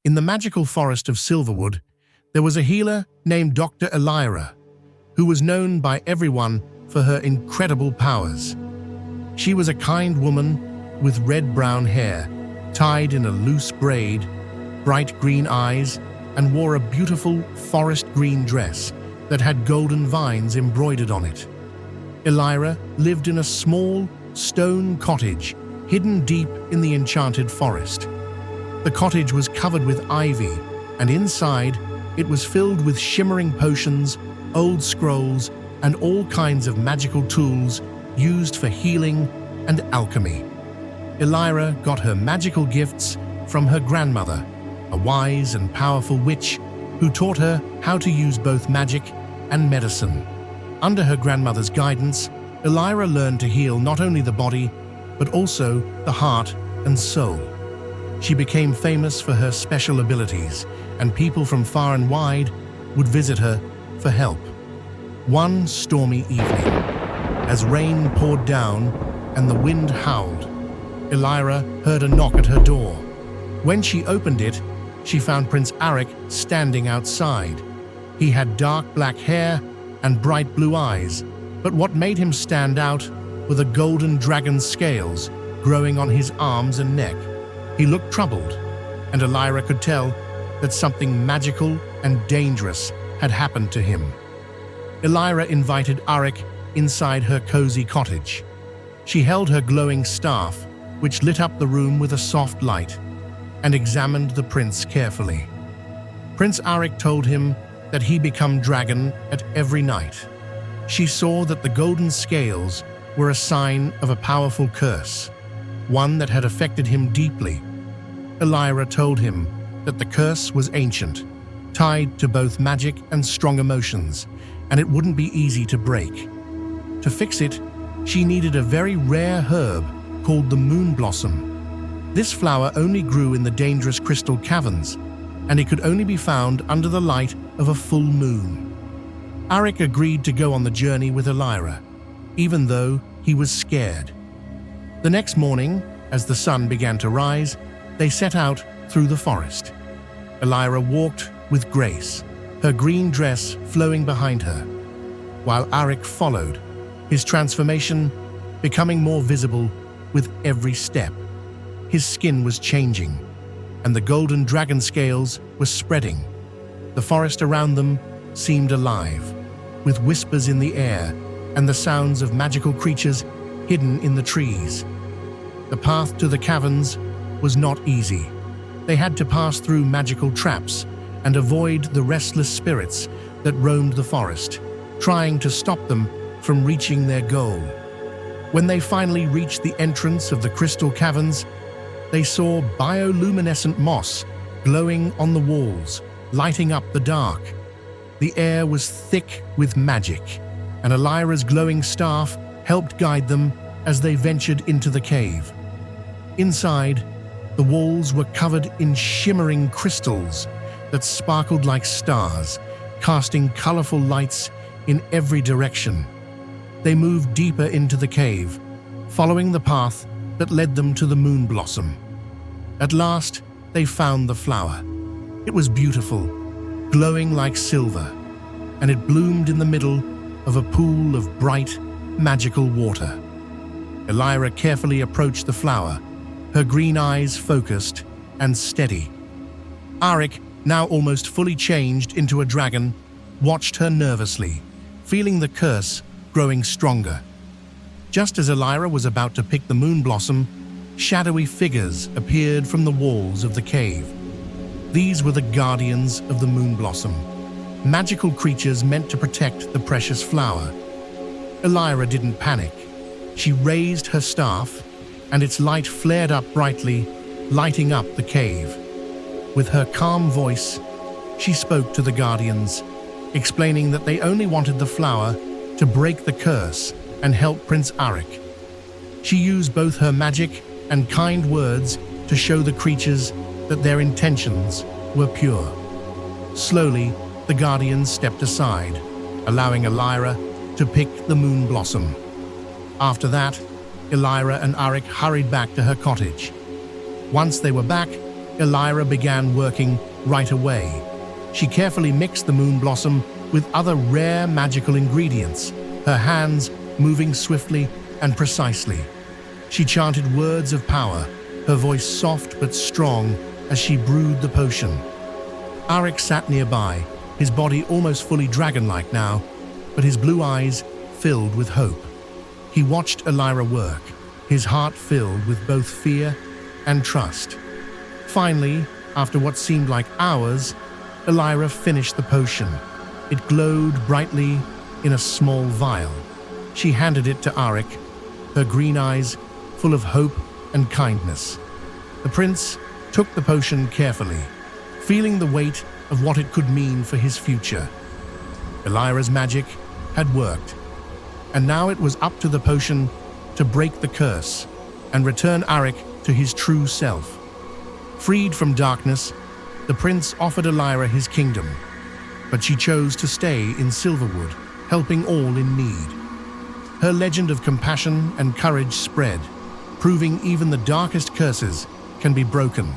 In the magical forest of Silverwood, there was a healer named Dr. Elyra, who was known by everyone for her incredible powers. She was a kind woman with red-brown hair, tied in a loose braid, bright green eyes, and wore a beautiful forest green dress that had golden vines embroidered on it. Elyra lived in a small, stone cottage hidden deep in the enchanted forest. The cottage was covered with ivy, and inside it was filled with shimmering potions, old scrolls, and all kinds of magical tools used for healing and alchemy. Elyra got her magical gifts from her grandmother, a wise and powerful witch who taught her how to use both magic and medicine. Under her grandmother's guidance, Elyra learned to heal not only the body, but also the heart and soul. She became famous for her special abilities, and people from far and wide would visit her for help. One stormy evening, as rain poured down and the wind howled, Elyra heard a knock at her door. When she opened it, she found Prince Aric standing outside. He had dark black hair and bright blue eyes, but what made him stand out were the golden dragon scales growing on his arms and neck. He looked troubled, and Elyra could tell that something magical and dangerous had happened to him. Elyra invited Aric inside her cozy cottage. She held her glowing staff, which lit up the room with a soft light, and examined the prince carefully. Prince Aric told him that he become dragon at every night. She saw that the golden scales were a sign of a powerful curse, one that had affected him deeply. Elyra told him that the curse was ancient, tied to both magic and strong emotions, and it wouldn't be easy to break. To fix it, she needed a very rare herb called the Moonblossom. This flower only grew in the dangerous Crystal Caverns, and it could only be found under the light of a full moon. Aric agreed to go on the journey with Elyra, even though he was scared. The next morning, as the sun began to rise, they set out through the forest. Elyra walked with grace, her green dress flowing behind her, while Aric followed, his transformation becoming more visible with every step. His skin was changing, and the golden dragon scales were spreading. The forest around them seemed alive, with whispers in the air and the sounds of magical creatures hidden in the trees. The path to the caverns was not easy. They had to pass through magical traps and avoid the restless spirits that roamed the forest, trying to stop them from reaching their goal. When they finally reached the entrance of the Crystal Caverns, they saw bioluminescent moss glowing on the walls, lighting up the dark. The air was thick with magic, and Elyra's glowing staff helped guide them as they ventured into the cave. Inside, the walls were covered in shimmering crystals that sparkled like stars, casting colorful lights in every direction. They moved deeper into the cave, following the path that led them to the Moonblossom. At last, they found the flower. It was beautiful, glowing like silver, and it bloomed in the middle of a pool of bright, magical water. Elyra carefully approached the flower, her green eyes focused and steady. Aric, now almost fully changed into a dragon, watched her nervously, feeling the curse growing stronger. Just as Elyra was about to pick the Moonblossom, shadowy figures appeared from the walls of the cave. These were the guardians of the Moonblossom, magical creatures meant to protect the precious flower. Elyra didn't panic. She raised her staff, and its light flared up brightly, lighting up the cave. With her calm voice, she spoke to the guardians, explaining that they only wanted the flower to break the curse and help Prince Aric. She used both her magic and kind words to show the creatures that their intentions were pure. Slowly, the guardians stepped aside, allowing Elyra to pick the Moonblossom. After that, Elyra and Aric hurried back to her cottage. Once they were back, Elyra began working right away. She carefully mixed the Moonblossom with other rare magical ingredients, her hands moving swiftly and precisely. She chanted words of power, her voice soft but strong as she brewed the potion. Aric sat nearby, his body almost fully dragon-like now, but his blue eyes filled with hope. He watched Elyra work, his heart filled with both fear and trust. Finally, after what seemed like hours, Elyra finished the potion. It glowed brightly in a small vial. She handed it to Aric, her green eyes full of hope and kindness. The prince took the potion carefully, feeling the weight of what it could mean for his future. Elyra's magic had worked, and now it was up to the potion to break the curse and return Aric to his true self. Freed from darkness, the prince offered Elyra his kingdom, but she chose to stay in Silverwood, helping all in need. Her legend of compassion and courage spread, proving even the darkest curses can be broken